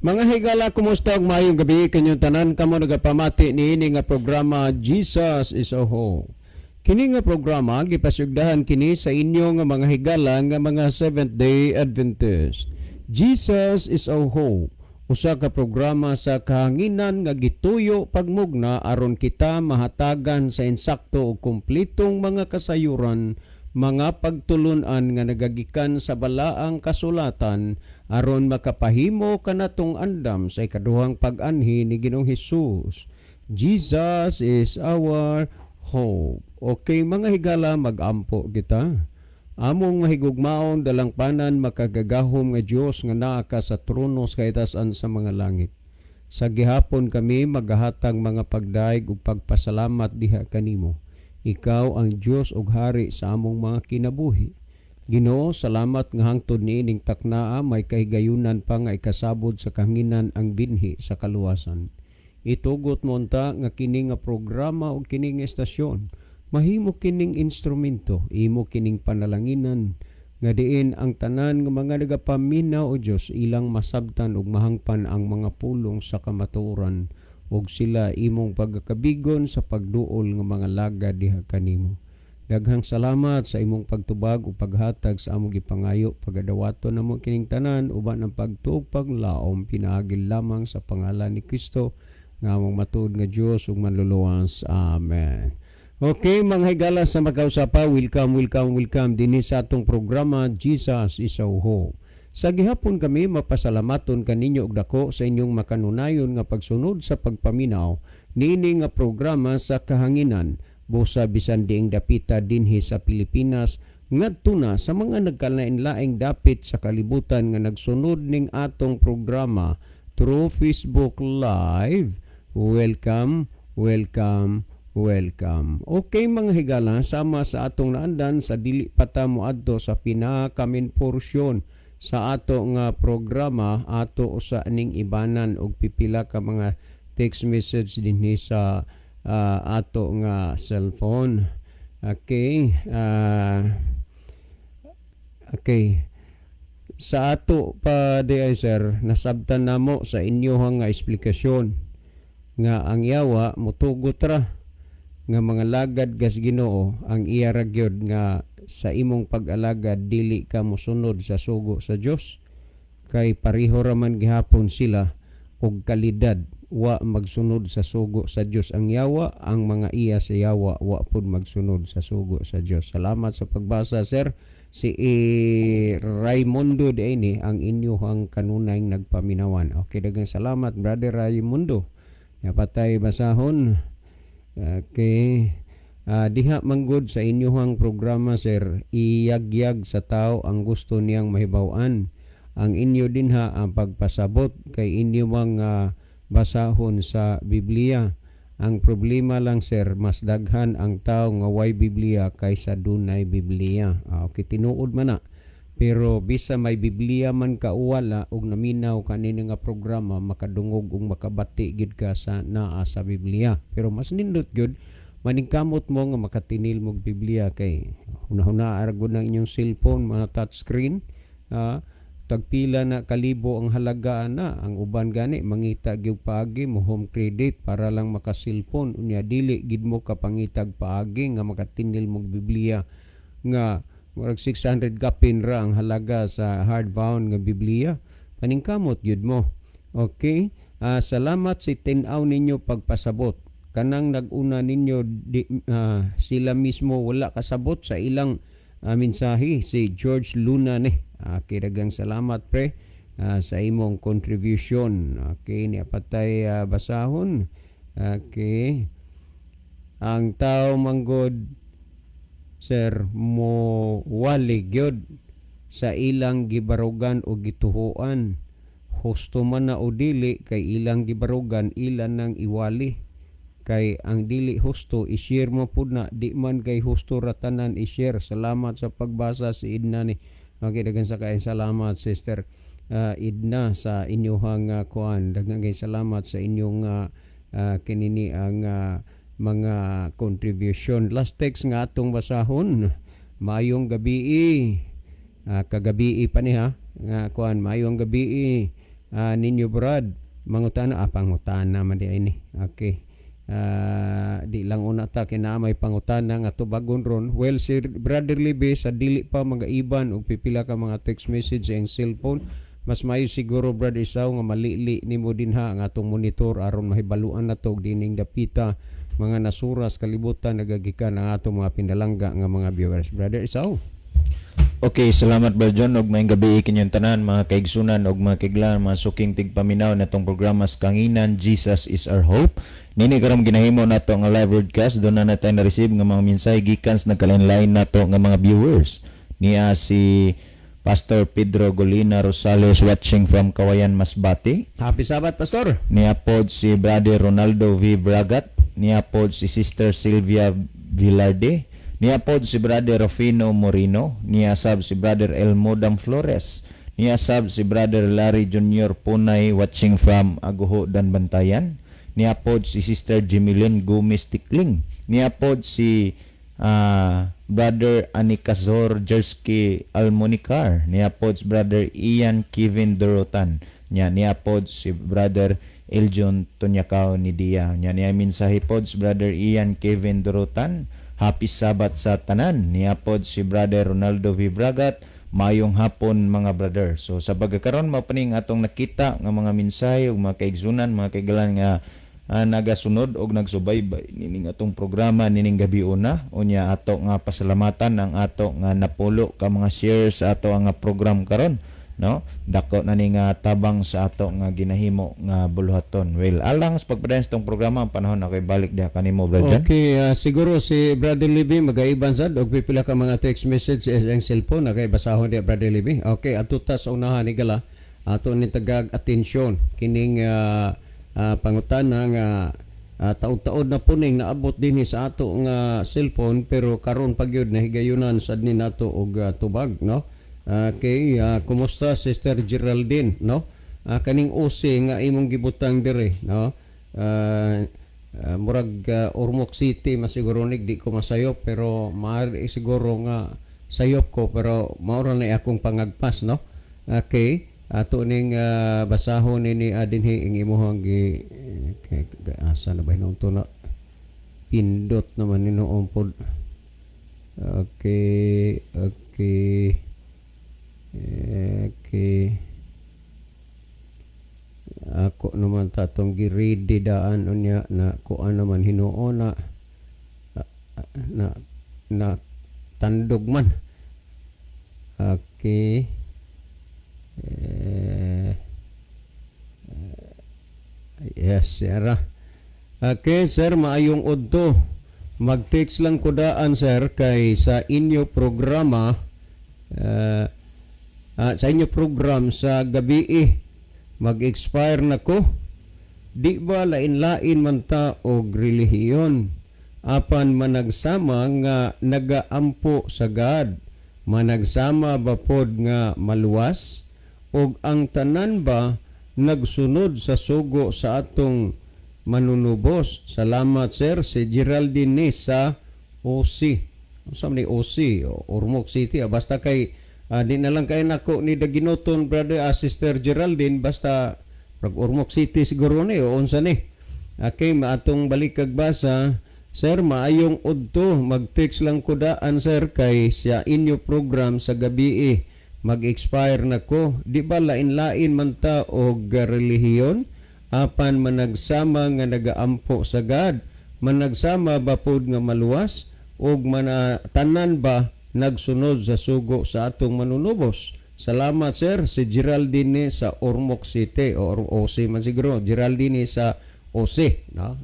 Mga higala, kumusta og maayong gabi kanyang tanan kamo nagapamati niini nga programa Jesus is Oho. Kini nga programa gipasugdahan kini sa inyo nga mga higala nga mga Seventh-day Adventist. Jesus is Oho, usa ka programa sa kahanginan nga gituyo pagmugna aron kita mahatagan sa insakto ug kumpletong mga kasayuran, mga pagtulunan nga nagagikan sa balaang kasulatan aron makapahimo kanatong andam sa ikaduhang pag-anhi ni Ginoong Hesus. Jesus is our hope. Okay mga higala, mag-ampo kita. Among mahigugmaon dalang panan makagagahom nga Dios nga naa ka sa trono sa kaitasan sa mga langit. Sa gihapon kami magahatag mga pagdaig ug pagpasalamat diha kanimo. Ikaw ang Dios ug hari sa among mga kinabuhi. Ginoo, salamat nga hangtod niining taknaa may kahigayunan pa nga ikasabod sa kahanginan ang binhi sa kaluwasan. Itugot mo unta nga kini nga programa o kini nga estasyon mahimo kining instrumento, imo kining panalanginan nga diin ang tanan nga mga nagapaminaw o Dios ilang masabtan ug mahangpan ang mga pulong sa kamatuoran ug sila imong pagkakabigon sa pagduol nga mga laga diha kanimo. Daghang salamat sa imong pagtubag o paghatag sa among gipangayo pagadawaton namo kining tanan uban ang pagtuog paglaom pinaagil lamang sa pangalan ni Kristo nga among matud nga Dios ug manluluwas. Amen. Okay mga higala sa magkausapa, welcome dinhi sa atong programa Jesus is Oho. Sa gihapon kami mapasalamaton kaninyo og dako sa inyong makanunayon nga pagsunod sa pagpaminaw niini nga programa sa kahanginan busa bisan diing dapita dinhi sa Pilipinas ngadto na sa mga nagkalain-laing dapit sa kalibutan nga nagsunod ning atong programa through Facebook Live. Welcome. Okay mga higala, sama sa atong naandan sa dili pata moadto sa pinakamin porsyon sa ato nga programa ato usa ning ibanan og pipila ka mga text message dinhi sa ato nga cellphone. Okay. Sa ato pa di sir, nasabtan namo sa inyo nga eksplikasyon nga ang yawa mutugot ra nga mga lagad gas Ginoo ang iya ra gyud nga sa imong pag-alagad dili ka mosunod sa sugo sa Dios kay pareho ra man gihapon sila og kalidad wa magsunod sa sugo sa Dios ang yawa, ang mga iya sa yawa wa pud magsunod sa sugo sa Dios. Salamat sa pagbasa sir. Si Raimundo dinhi ang inyong kanunay nagpaminawan. Okay, daghang salamat brother Raimundo. Napatay basahon. Okay. Diha manggod sa inyong programa sir, iyagyag sa tao ang gusto niyang mahibaw-an. Ang inyo dinha ang pagpasabot kay inyo mga basahon sa Biblia. Ang problema lang sir, mas daghan ang tao nga way Biblia kaysa dunay Biblia. Okay, tinuod man na. Pero bisa may Biblia man kauwala og naminaw kanini nga programa makadungog ug makabati gid ka sa naa sa Biblia. Pero mas nindot gyud maningkamot mo nga makatinil mo Biblia kay hunahuna aragod ng inyong cellphone mga touchscreen. Tagpila na kalibo ang halaga na ang uban gani mangita gyud paagi mo home credit para lang maka-cellphone unya dili gid mo kapangitag paagi nga makatinil mo Biblia nga murag 600 kapin ra ang halaga sa hardbound nga Biblia. Paningkamot yun mo. Okay? Salamat sa tinaw ninyo pagpasabot. Kanang nag-una ninyo sila mismo wala kasabot sa ilang mensahe si George Luna ni. Okay, daghang salamat pre sa imong contribution. Okay, niapatay basahon. Okay. Ang tao manggod sir mo wali gyud sa ilang gibarugan o gituhuan. Husto man na o dili kay ilang gibarugan ilan nang iwali. Kay ang dili husto i-share mo pud na di man kay husto ratanan i-share. Salamat sa pagbasa si Idna ni. Okay, daghang sa kay salamat sister Idna sa inyong kuan. Daghang kay salamat sa inyong kinini ang mga contribution. Last text nga atong basahon. Mayong gabi. Kagabi pa ni ha. Nga kuan mayong gabi. ninyo brad mangutana pangutana man di ini. Okay. Di lang una ta kinamay pangutana nga tubagon ron. Well, si Brother Libby sa dili pa mga iban o pipila ka mga text message ang cellphone, mas mayo siguro Brother Isaw nga malili nimo dinha ang atong monitor aron mahibaluan nato dining dapita mga nasuras kalibutan nagagikan ang atong mga pinalangga nga mga viewers. Brother Isaw. Okay, salamat Brother John og maayong gabi kinyong tanan mga kaigsunan og mga kaiglan mga suking tigpaminaw natong programa sa Kanginan Jesus is our hope. Nini karon ginahimo nato nga live broadcast do na natay na receive nga mga mensahe gikan sa nagkalain-lain nato nga mga viewers. Niya si Pastor Pedro Golina Rosales watching from Kawayan Masbate. Happy Sabbath, Pastor. Niya pod si Brother Ronaldo V. Bragat. Niya pod si Sister Sylvia Villarde. Niya pod si Brother Rufino Morino. Niya sab si Brother Elmo Dam Flores. Niya sab si Brother Larry Jr. Punay watching from Aguho Dan Bantayan. Niya pod si Sister Jimilyn Gomez Tikling. Niya pod si Brother Anikazor Jersky Almonicar. Niya pod si Brother Ian Kevin Dorotan. Niya pod si Brother Eljon Tonyakaw ni Dia. Niya mensahe pod si Brother Ian Kevin Dorotan. Happy Sabbath sa tanan. Niya pod si Brother Ronaldo V. Bragat. Mayong hapon mga brother. So sa pagkakaroon mapaning atong nakita nga mga mensahe ug mga kaigsunan, mga kaigalan nga nagasunod og nagsubaybay nining atong programa nining gabi una. Unya ato nga pasalamatan ang ato nga napulo ka mga shares sa ato nga program karon. No, dako na ni nga tabang sa ato nga ginahimo nga buluhaton. Well, alang sa pagpadayon sa itong programa ang panahon na kay balik diha kanimo brother. Okay, siguro si Brother Libby magaiban sad og pipila ka mga text message sa ang cellphone na kay basahon diha Brother Libby. Okay, ato ta sa unahan ni gala ato ni tagag atensyon kining pangutana nga taud-taud na puning naabot dinhi sa ato nga cellphone pero karon pagyud nahigayunan sad ni nato og tubag, no? Okay, kumusta Sister Geraldine, no? Kaning OC nga imong gibutang dire, no? Murag Ormoc City masiguronig di ko masayop pero maaari siguro nga sayop ko pero maura na akong pangagpas, no? Okay, ato ning basahon ni dinhi ing imong asa na ba hinung to na pindot naman ni noong pod. Okay. Ako naman tatong giridi daan unya na kuan naman Hinoo na tandog man. Okay. Yes, sir. Okay, sir, maayong udto. Mag-text lang ko daan, sir, kay sa inyo programa sa inyo program sa gabi mag-expire na ko. Di ba lain-lain man ta og relihiyon apan managsama nga nagaampo sa God, managsama ba pod nga maluwas og ang tanan ba nagsunod sa sugo sa atong manunubos. Salamat sir, si Geraldine ni sa OC. Sa ni OC Ormoc City basta kay di na lang kay nako ni Daginoton brother Sister Geraldine basta pag Ormoc City siguro ni o unsa ni. Okay, maatong balik kag basa. Sir, maayong udto, mag-text lang ko daan sir kay sa inyo program sa gabi mag-expire na ko. Di ba lain-lain man ta og relihiyon apan managsama nga nagaampo sa God, managsama ba pod nga maluwas og tanan ba nagsunod sa sugo sa atong manunubos. Salamat sir, si Geraldine sa Ormoc City or OC man siguro. Geraldine sa OC, no?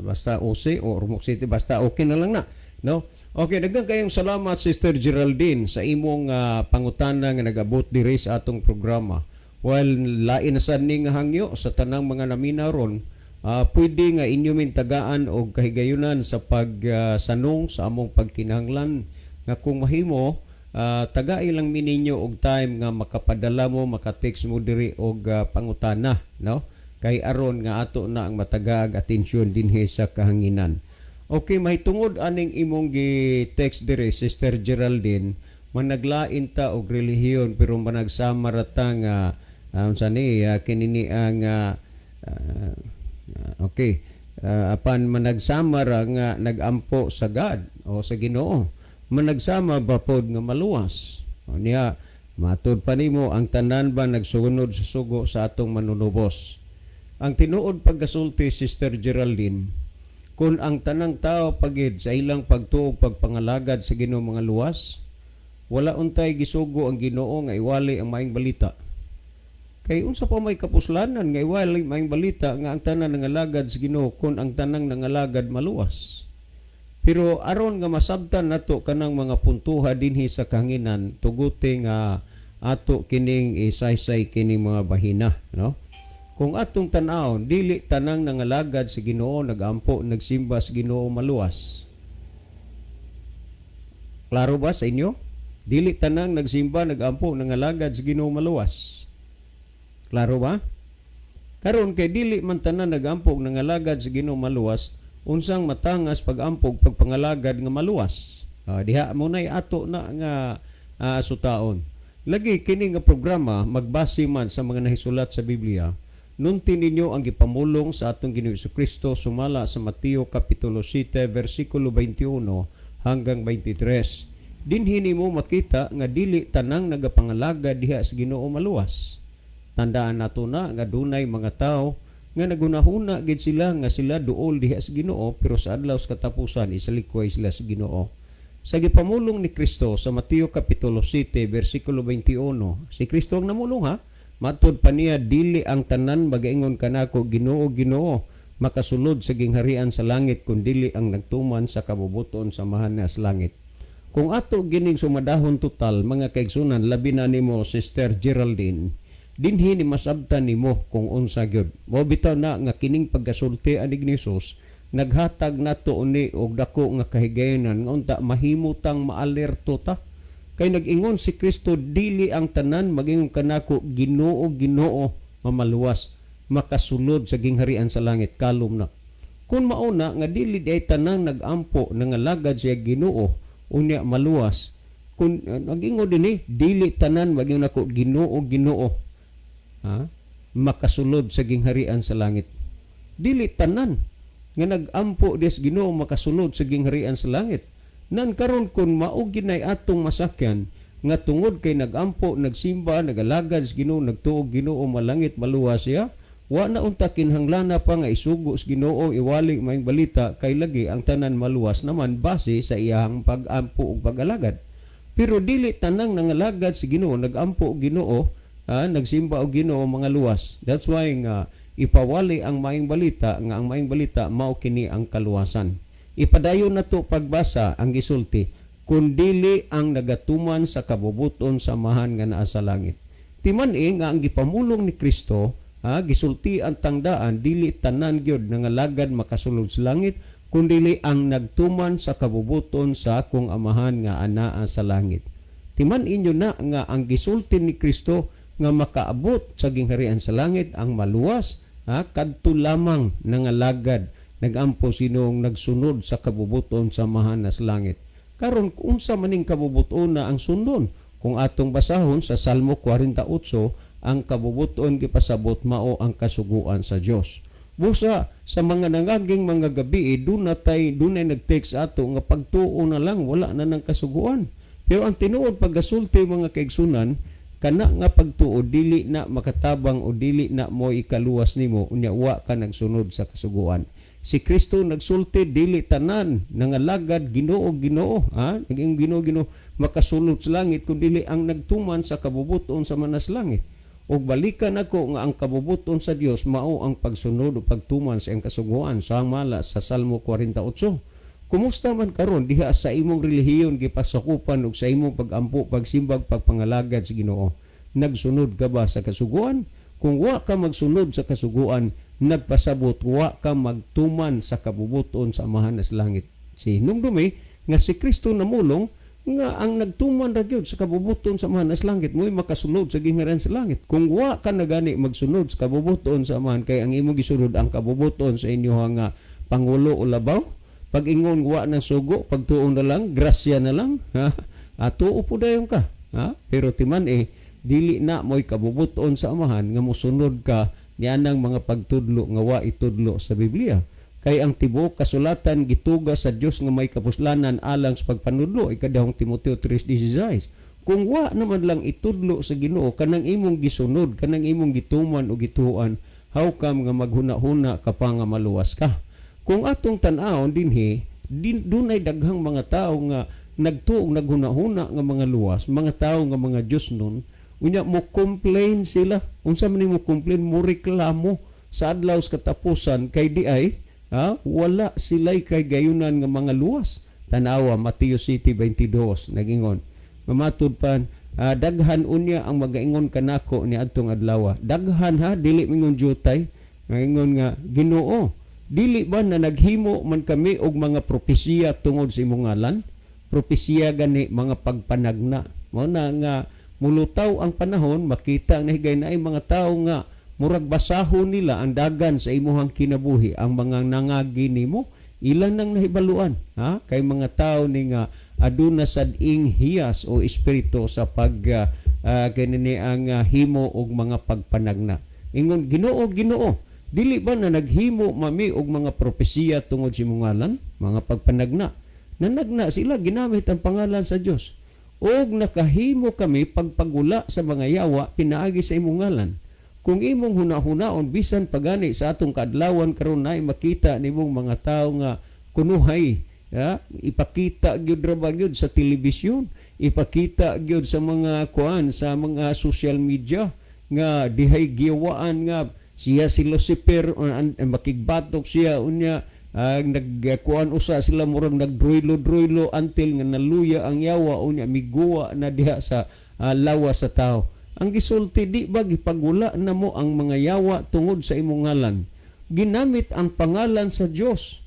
Basta OC o Ormoc City, basta okay na lang na, no? Okay, daghang kayong salamat Sister Geraldine sa imong pangutana nga nagabot diri sa atong programa. While lain na sad ning hangyo sa tanang mga namina ron, pwede nga inyo min tagaan og kahigayunan sa pagsanong sa among pagkinahanglan nga kung mahimo tagai lang mininyo og time nga makapadala mo, maka-text mo diri og pangutana, no? Kay aron nga ato na ang matagag atensyon dinhi sa kahanginan. Okay, mahitungod aning imong gi-text diri Sister Geraldine, managlain ta og relihiyon pero managsama ra ta nga Unsa ni kinini ang okay. Apan managsama ra nga nagampo sa God o sa Ginoo. Managsama ba pod nga maluwas. O niya matud pa nimo ang tanan ba nagsunod sa sugo sa atong manunubos. Ang tinuod pagkasulti Sister Geraldine, kung ang tanang tao pagid sa ilang pagtuog pagpangalagad sa Ginoo mga luwas, wala untay gisugo ang Ginoo nga iwali ang maayong balita. Kay unsa pa may kapuslanan nga iwali maayong balita nga ang tanan nangalagad sa Ginoo kung ang tanang nangalagad maluwas. Pero aron nga masabtan nato kanang mga puntuha dinhi sa kahanginan, tuguti nga ato kining isaysay kining mga bahina, no? Kung atong tan-awon, dili tanang nangalagad sa Ginoo nagampo nagsimba sa Ginoo maluwas. Klaro ba sa inyo? Dili tanang nagsimba nagampo nangalagad sa Ginoo maluwas. Klaro ba? Karon kay dili man tanan nagampo nangalagad sa Ginoo maluwas, unsang matangas pag-ampog pagpangalagad nga maluwas. Diha mo nay ato na nga sutaon. Lagi kini nga programa magbase man sa mga nahisulat sa Biblia. Nunti ninyo ang gipamulong sa atong Ginoong Jesucristo sumala sa Mateo kapitulo 7 versikulo 21 hanggang 23. Dinhi nimo makita nga dili tanang nagapangalagad diha sa Ginoo maluwas. Tandaan nato na nga dunay mga tao nga nagunahuna gid sila nga sila duol diha sa Ginoo pero sa adlaw sa katapusan isalikway sila sa Ginoo. Sa gipamulong ni Kristo sa Mateo kapitulo 7 versikulo 21, si Kristo ang namulong ha. Matod pa niya, dili ang tanan magaingon kanako Ginoo, Ginoo, makasulod sa gingharian sa langit kun dili ang nagtuman sa kabubuton sa mahan sa langit. Kung ato gining sumadahon total, mga kaigsunan, labi na nimo Sister Geraldine, dinhi ni masabtan nimo kung unsa gyud. Mo bitaw na nga kining pagkasulti anig ni Jesus, naghatag nato uni og dako nga kahigayonan nga unta mahimutang maalerto ta. Kay nag-ingon si Kristo, dili ang tanan magingon kanako Ginoo, Ginoo, mamaluwas, makasulod sa gingharian sa langit, kalom na. Kung mauna nga dili day tanan nagampo nangalagad siya Ginoo, unya maluwas. Kung nag-ingon dinhi, dili tanan magingon nako Ginoo, Ginoo, makasulod sa gingharian sa langit. Dili tanan nga nagampo des Ginoo makasulod sa gingharian sa langit. Nan karon kun mao ginay atong masakyan nga tungod kay nagampo, nagsimba, nagalagad sa Ginoo, nagtuog Ginoo malangit maluwas siya, wa na unta kinhanglana pa nga isugo sa Ginoo iwali maayong balita kay lagi ang tanan maluwas naman base sa iyang pag-ampo ug pag-alagad. Pero dili tanang nangalagad sa Ginoo, nagampo og Ginoo, nagsimba og Ginoo mga luwas. That's why nga ipawali ang maayong balita nga ang maayong balita mao kini ang kaluwasan. Ipadayon na to pagbasa ang gisulti, kung dili ang nagatuman sa kabubuton sa mahan nga naa sa langit. Timan nga ang gipamulong ni Kristo, gisulti ang tangdaan, dili tanan gyud nangalagad makasulod sa langit, kundi ang nagtuman sa kabubuton sa akong amahan nga anaa sa langit. Timan inyo na nga ang gisulti ni Kristo nga makaabot sa gingharian sa langit ang maluwas, kadto lamang nangalagad nagampo sinong nagsunod sa kabubuton sa mahan sa langit. Karon unsa maning kabubuton na ang sundon? Kung atong basahon sa Salmo 48, ang kabubuton gipasabot mao ang kasuguan sa Dios. Busa sa mga nangaging mga gabi dunay nag-text ato nga pagtuo na lang wala na nang kasuguan. Pero ang tinuod paggasulti mga kaigsunan, kana nga pagtuo dili na makatabang o dili na mo ikaluwas nimo unya wa ka nagsunod sa kasuguan. Si Kristo nagsulti dili tanan nangalagad Ginoo, Ginoo, naging Ginoo makasulod sa langit kun dili ang nagtuman sa kabubuton sa manas langit. Og balikan ako nga ang kabubuton sa Dios mao ang pagsunod o pagtuman sa iyang kasuguan sa mala sa Salmo 48. Kumusta man karon diha sa imong relihiyon gipasakupan og sa imong pagampo, pagsimbag, pagpangalagad sa Ginoo? Nagsunod ka ba sa kasuguan? Kung wa ka magsunod sa kasuguan, nagpasabot wa ka magtuman sa kabubuton sa amahan sa langit. Sinumdumi nga si Kristo namulong nga ang nagtuman ra gyud sa kabubuton sa amahan sa langit mo'y makasunod sa gingharian sa langit. Kung wa ka nagani magsunod sa kabubuton sa amahan, kay ang imo gisunod ang kabubuton sa inyo nga pangulo o labaw, pag ingon wa ng sugo, pagtuon na lang, grasya na lang, tuo po dayon ka. Pero timan dili na mo'y kabubuton sa amahan nga mosunod ka nianang mga pagtudlo nga wa itudlo sa Biblia. Kay ang tibuok kasulatan gituga sa Dios nga may kapuslanan alang sa pagpanudlo ikadahong Timoteo 3:16. Kung wa naman lang itudlo sa Ginoo kanang imong gisunod, kanang imong gituman o gituan, how come nga maghuna-huna ka pa nga maluwas ka? Kung atong tan-awon dinhi, dunay daghang mga tao nga nagtuog naghuna-huna nga mga luwas, mga tao nga mga Dios nun, unya mo complain sila. Unsa man mo complain, mo reklamo sa adlaw sa katapusan kay di ay wala sila'y kay gayunan nga mga luwas. Tanawa, Mateo City 22, nagingon. Mamatod pan, daghan unya ang magaingon kanako ni adtong adlaw. Daghan ha, dili mingon jutay. Nagingon nga, Ginoo, dili ba na naghimo man kami og mga propesiya tungod sa imong ngalan? Propesiya gani mga pagpanagna. Mao na nga mulutaw ang panahon, makita ang nahigay na ay mga tao nga murag basahon nila ang dagan sa imuhang kinabuhi, ang mga nangagi nimo ilan nang nahibaluan kay mga tao ni nga aduna sad ing hiyas o espiritu sa pag kanini ang himo og mga pagpanagna. Ingon, Ginoo, dili ba na naghimo mami og mga propesiya tungod sa imong ngalan, mga pagpanagna? Nanagna sila ginamit ang pangalan sa Dios. Og nakahimo kami pagpagula sa mga yawa pinaagi sa imong ngalan. Kung imong huna-hunaon bisan pagani sa atong kaadlawan karon nay makita nimong mga tao nga kunuhay, ipakita gyud ra ba gyud sa telebisyon, ipakita gyud sa mga kuan sa mga social media nga dihay giwaan nga siya si Lucifer makigbatok siya unya nagkuan usa sila murag nagdroylo until nga naluya ang yawa unya miguwa na diha sa lawa sa tao. Ang gisulti, di ba gipagula na mo ang mga yawa tungod sa imong ngalan? Ginamit ang pangalan sa Dios,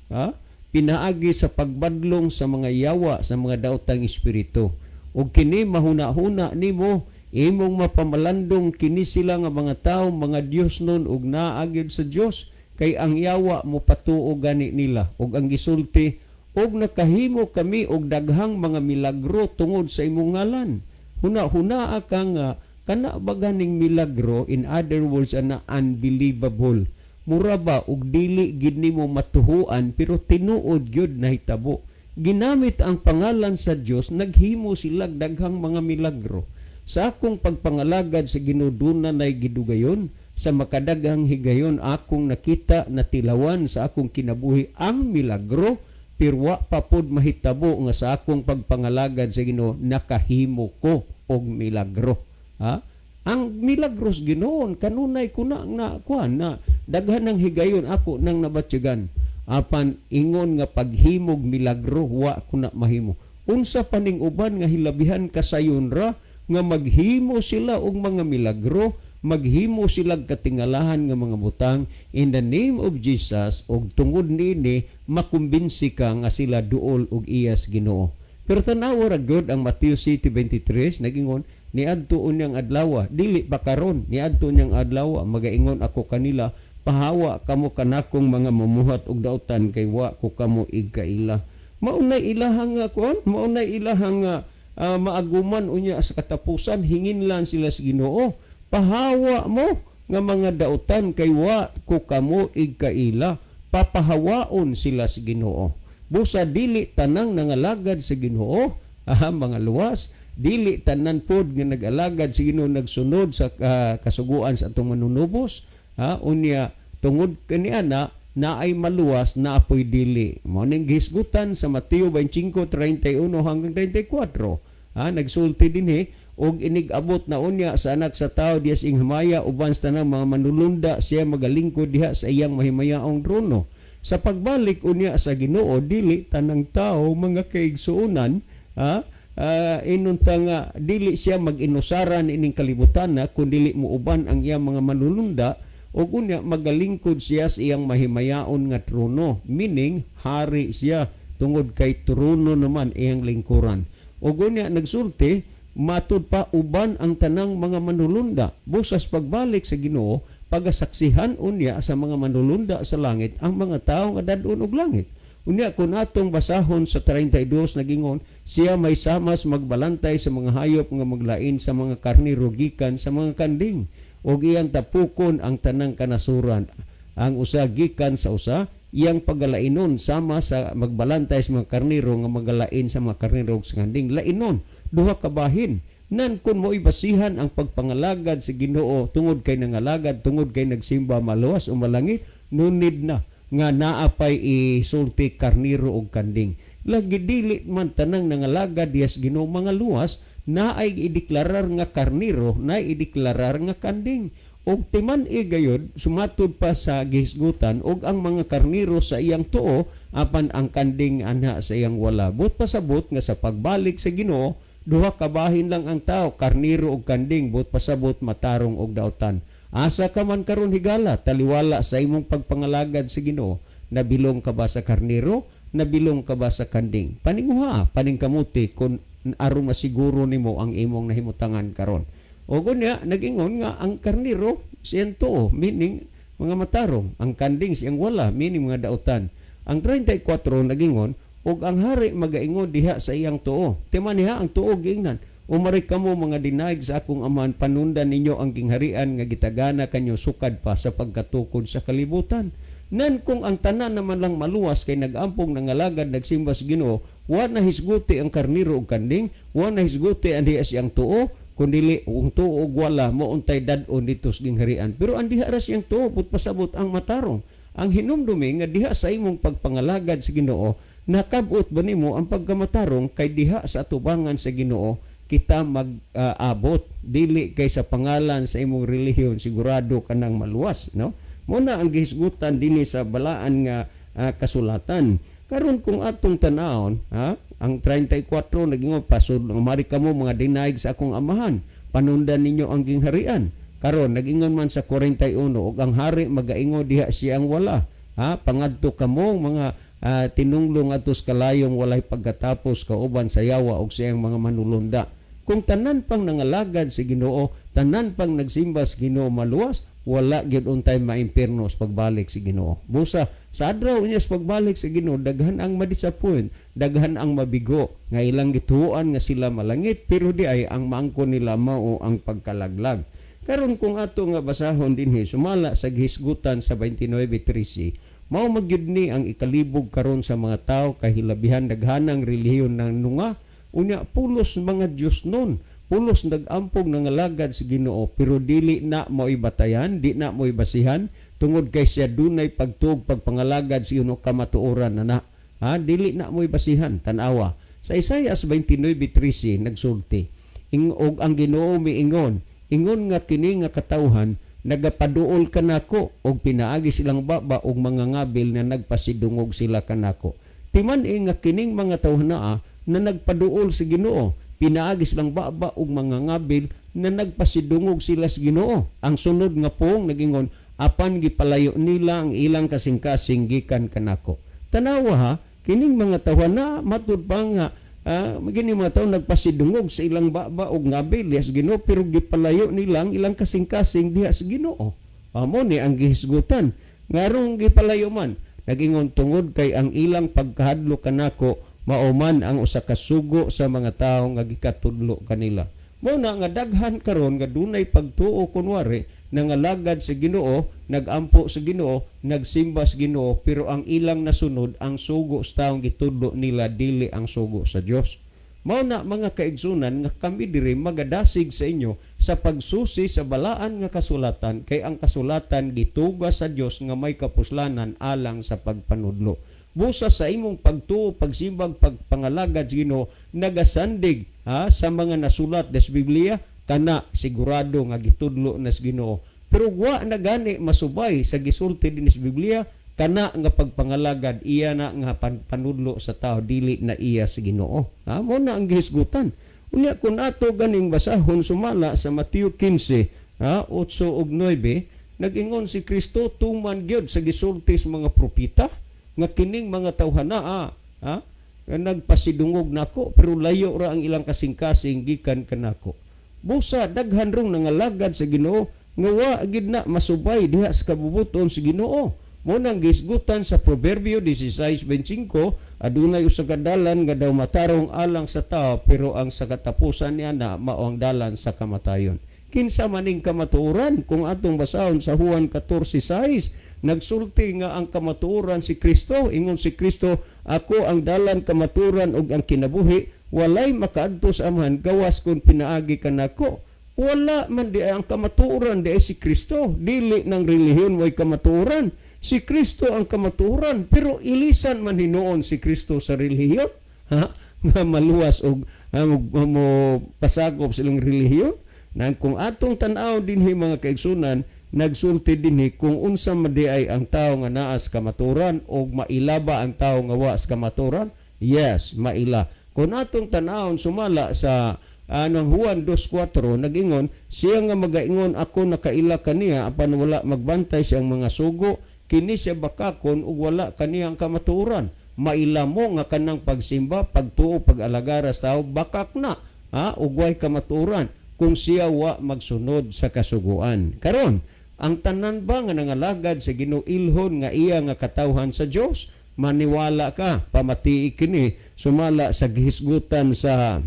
pinaagi sa pagbadlong sa mga yawa sa mga daotang espiritu. O kini mahuna-huna nimo, imong mapamalandong kini sila nga mga tao, mga Dios nun ug naagid sa Dios, kay ang yawa mo patuo gani nila. Ug ang gisulti, og nakahimo kami og daghang mga milagro tungod sa imong ngalan. Huna-huna ka nga kana ba ganing milagro, in other words ana unbelievable, mura ba og dili gid nimo matuhuan pero tinuod gyud nahitabo. Ginamit ang pangalan sa Dios, naghimo sila daghang mga milagro. Sa akong pagpangalagad sa Ginoo dunay gidugayon, sa makadaghang higayon akong nakita na tilawan sa akong kinabuhi ang milagro, pero wa pa pod mahitabo nga sa akong pagpangalagad sa Ginoo nakahimo ko og milagro. Ang milagros Ginoon kanunay kuna na kuan na daghan ng higayon ako nang nabatyagan, apan ingon nga paghimog milagro wa kuna mahimo. Unsa paning uban nga hilabihan kasayon ra nga maghimo sila og mga milagro, maghimo sila katingalahan nga mga butang in the name of Jesus, og tungod niini makumbinsi ka nga sila duol og iyas Ginoo. Pero tanawa ra gyud ang Mateo City 23 nagingon, niadto unyang adlaw, dili pa karon, niadto unyang adlaw magaingon ako kanila, pahawa kamo kanakong mga mamuhat og daotan kay wa ko kamo igkaila. Maunay ilahang kuan, maunay ilahang maaguman unya sa katapusan, hinginlan sila sa Ginoo, pahawa mo nga mga daotan kay wa ko kamo igkaila. Papahawaon sila sa Ginoo. Busa dili tanang nangalagad sa Ginoo, mga luwas, dili tanan pod nga nag-alagad sa Ginoo nagsunod sa kasuguan sa atong manunubos, unya tungod kaniana naay maluwas na apoy dili. Mao ning gihisgutan sa Mateo 25:31 hanggang 34. Nagsulti dinhi og inig-abot na unya sa anak sa tao diha ing hamaya uban sa tanang mga manulunda siya magalingkod diha sa iyang mahimayaong trono. Sa pagbalik unya sa Ginoo dili tanang tao mga kaigsuonan, inunta nga dili siya mag-inusaran ining kalibutan na kundi mo uban ang iyang mga manulunda o unya magalingkod siya sa iyang mahimayaon nga trono, meaning hari siya tungod kay trono naman iyang lingkuran. O unya nagsulti matud pa uban ang tanang mga manulunda. Busas pagbalik sa Ginoo pagasaksihan unya sa mga manulunda sa langit ang mga tawo nga dadun og langit. Unya kung atong basahon sa 32 nagingon, siya may samas magbalantay sa mga hayop nga maglain sa mga karniro gikan sa mga kanding. Og iyang tapukon ang tanang kanasuran. Ang usa gikan sa usa, iyang pagalainon sama sa magbalantay sa mga karniro nga magalain sa mga karniro sa kanding. Lainon, duha ka bahin. Nan kun mo ibasihan ang pagpangalagad sa Ginoo tungod kay nangalagad, tungod kay nagsimba maluwas o malangit, nunid na nga naapay isulti karniro og kanding. Lagi dili man tanang nangalagad diyas Ginoo mga luwas, naay ideklarar nga karniro, naay ideklarar nga kanding. Og timan gayod sumatod pa sa gihisgutan og ang mga karniro sa iyang tuo apan ang kanding anha sa iyang wala. But pasabot nga sa pagbalik sa Ginoo, duha ka bahin lang ang tao, karniro og kanding, but pasabot matarong og daotan. Asa ka man karon higala, taliwala sa imong pagpangalagad sa Ginoo, nabilong ka ba sa karniro, nabilong ka ba sa kanding? Paninguha, paningkamuti kung aron masiguro nimo ang imong nahimutangan karon. O kunya nagingon nga ang karniro siyang tuo, meaning mga matarong, ang kanding siyang wala, meaning mga daotan. Ang 34 nagingon og ang hari magaingon diha sa iyang tuo. Timan niya ang tuo giingnan. Umari kamo mga dinaig sa akong amahan, panundan ninyo ang kingharian nga gitagana kanyo sukad pa sa pagkatukod sa kalibutan. Nan kung ang tanan naman lang maluwas kay nag-ampong nangalagad nagsimba sa Ginoo, wa na hisguti ang karniro ug kanding, wa na hisguti ang diha siyang tuo, kundili ang tuo ug wala mo untay dad-on dito sa kingharian. Pero ang diha ra siyang tuo pud pasabot ang matarong. Ang hinumdumi nga diha sa imong pagpangalagad sa Ginoo, nakabot ba nimo ang pagkamatarong kay diha sa atubangan sa Ginoo kita mag-abot dili kay sa pangalan sa imong relihiyon sigurado kanang maluwas, no? Muna ang gihisgutan dinhi sa balaan nga kasulatan. Karon kung atong tan-awon, ang 34 nagingon pasud mari kamo mga dinaig sa akong amahan, panundan ninyo ang gingharian. Karon nagingon man sa 41 og ang hari magaingo diha siyang wala, pangadto kamo mga tinunglong atos kalayong walay pagkatapos kauban sa yawa og siyang mga manulunda. Kung tanan pang nangalagad sa Ginoo, tanan pang nagsimba sa Ginoo maluwas, wala gyud untay maimpierno sa pagbalik sa Ginoo. Busa sa adlaw niya sa pagbalik sa Ginoo, daghan ang madisappoint, daghan ang mabigo nga ilang gituoan nga sila malangit pero di ay ang maangkon nila mao ang pagkalaglag. Karon kung ato nga basahon dinhi sumala sa gihisgutan sa 29:13, mao magyud ni ang ikalibog karon sa mga tao kahilabihan daghanang relihiyon ng nunga. Unya pulos mga Dios nun, pulos nagampog nangalagad sa Ginoo pero dili na mo ibatayan, di na mo ibasihan tungod kay siya dunay pagtuog pagpangalagad sa iyong kamatuoran na dili na mo ibasihan. Tanawa sa Isaias 29:13 nagsulti og ang Ginoo miingon nga kini nga katawhan nagapaduol kanako og pinaagi silang baba og mga ngabil na nagpasidungog sila kanako. Timan nga kining mga tawhana na nagpaduol sa Ginoo, pinaagi silang baba og mga ngabil na nagpasidungog sila sa Ginoo. Ang sunod nga pong nagingon, apan gipalayo nila ang ilang kasing-kasing gikan kanako. Tanawa kining mga tawhana matud pa nga magini mga tao nagpasidungog sa ilang baba og ngabil diha sa Ginoo pero gipalayo nila ang ilang kasing-kasing diha sa Ginoo. Amo ni ang gihisgutan. Ngarong gipalayo man, nagingon tungod kay ang ilang pagkahadlo kanako mauman ang usa ka sugo sa mga tawo nga gikatudlo kanila. Mao na nga daghan karon nga dunay pagtuo kunwari nangalagad sa Ginoo, nagampo sa Ginoo, nagsimba sa Ginoo pero ang ilang nasunod ang sugo sa taong gitudlo nila dili ang sugo sa Dios. Mao na mga kaigsunan nga kami diri magadasig sa inyo sa pagsusi sa balaan nga kasulatan kay ang kasulatan gituga sa Dios nga may kapuslanan alang sa pagpanudlo. Busa sa imong pagtuo, pagsimbag, pagpangalagad sa Ginoo, nagasandig sa mga nasulat des Biblia, kana sigurado nga gitudlo na sa Ginoo. Pero wa na gani masubay sa gisulti din sa Biblia, kana nga pagpangalagad iya na nga panudlo sa tao, dili na iya sa Ginoo. Mo na ang gihisgutan. Unya kun ato ganing basahon sumala sa Mateo 15, 8 ug 9, nag-ingon si Kristo tuman gyud sa gisulti sa mga propeta nga kining mga tawhana nagpasidungog nako pero layo ra ang ilang kasing-kasing gikan kanako. Busa daghan rong nangalagad sa Ginoo nga wa gid na masubay diha sa kabubuton sa Ginoo. Mo nang gisgutan sa Proverbio 16:25, adunay usa ka dalan nga daw matarong alang sa tao, pero ang sa katapusan niya na mao ang dalan sa kamatayon. Kinsa maning kamatuoran kung atong basahon sa Juan 14:6, nagsulti nga ang kamatuoran si Kristo. Ingon si Kristo, ako ang dalan, kamatuoran ug ang kinabuhi, walay makaadto sa Amahan gawas kun pinaagi kanako. Wala man di ang kamatuoran di si Kristo. Dili ng relihiyon way kamatuoran. Si Kristo ang kamatuoran, pero ilisan man hinuon si Kristo sa relihiyon, ha? Nga maluwas og mo pasagop silang relihiyon. Nang kung atong tan-aw dinhi mga kaigsunan, nagsulti dinhi kung unsa madiay ang tao nga naa sa kamatuoran o maila ba ang tao nga wa sa kamatuoran? Yes, maila. Kung atong tan-awon sumala sa anang Juan 2:4, nagingon siya nga magaingon, ako nakaila kaniya apan wala magbantay siyang mga sugo, kini siya bakakon ug wala kaniyang kamatuoran. Maila mo nga kanang pagsimba, pagtuo, pag-alagara sa tao, bakak na, ha? Ug way kamatuoran kung siya wa magsunod sa kasuguan. Karon, ang tanan ba nga nangalagad sa Ginoo ilhon nga iya nga katawhan sa Dios, maniwala ka, pamatii kini sumala sa gihisgutan sa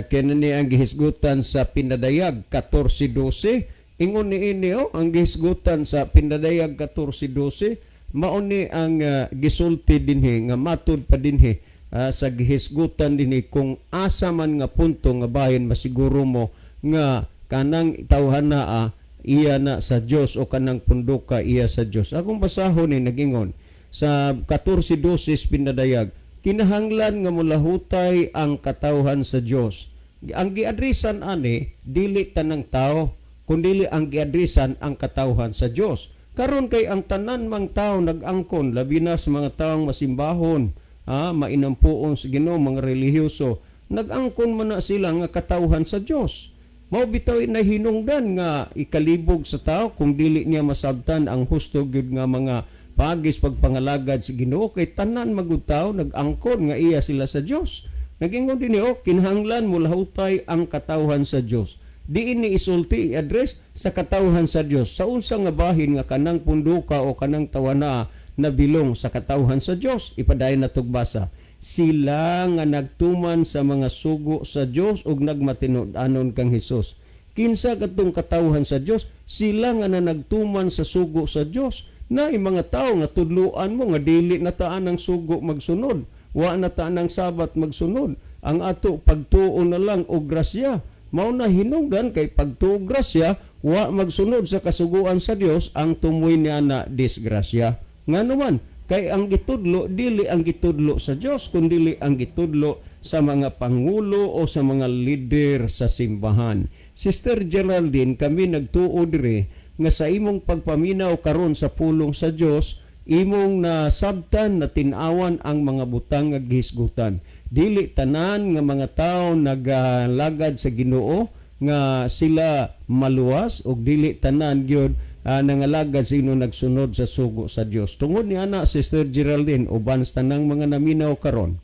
kinani ang gihisgutan sa Pinadayag 14:12. Ingon ni ini ang gihisgutan sa Pinadayag 14:12, mao ni ang gisulti dinhi nga matud pa dinhi sa gihisgutan dinhi kung asa man nga punto nga bahin masiguro mo nga kanang tawhana iya na sa Dios o kanang punduka iya sa Dios. Akong basahon ni nagingon sa 14:12 Pinadayag, kinahanglan nga mulahutay ang katawhan sa Dios. Ang giadresan ani dili tanang tao, kundi ang giadresan ang katawhan sa Dios. Karon kay ang tanan mang tao nag-angkon, labi na sa mga taong masimbahon, mainampuon sa Ginoo, mga relihiyoso, nag-angkon man na sila nga katawhan sa Dios. Mao bitaw na hinungdan nga ikalibog sa tao kung dili niya masabtan ang husto gyud nga mga pagis pagpangalagad sa Ginoo, kay tanan magutaw nag-angkon nga iya sila sa Dios. Nagingon dinhi kinahanglan mulahutay ang katawhan sa Dios. Diin ni isulti i-address sa katawhan sa Dios. Sa unsa nga bahin nga kanang punduka o kanang tawana na bilong sa katawhan sa Dios, ipadayon na tugbasa. Sila nga nagtuman sa mga sugo sa Dios ug nagmatinud-anon kang Hesus. Kinsa kadtong katawhan sa Dios? Sila nga nagtuman sa sugo sa Dios. Na mga tao nga tudluan mo nga dili na taan ang sugo magsunod, wa na taan ang sabat magsunod. Ang ato pagtuo na lang og grasya. Mao na hinungdan kay pagtuo grasya, wa magsunod sa kasuguan sa Dios, ang tumoy niya na disgrasya. Nganuman kay ang gitudlo dili ang gitudlo sa Dios kundi ang gitudlo sa mga pangulo o sa mga leader sa simbahan. Sister Geraldine, kami nagtuo dire nga sa imong pagpaminaw karon sa pulong sa Dios, imong nasabtan na tin-awan ang mga butang nga gihisgutan. Dili tanan nga mga tao naglagad sa Ginoo nga sila maluwas, og dili tanan gyud nangalagad sino nagsunod sa sugo sa Dios. Tungod ni ana Sister Geraldine, uban sa tanang mga naminaw karon,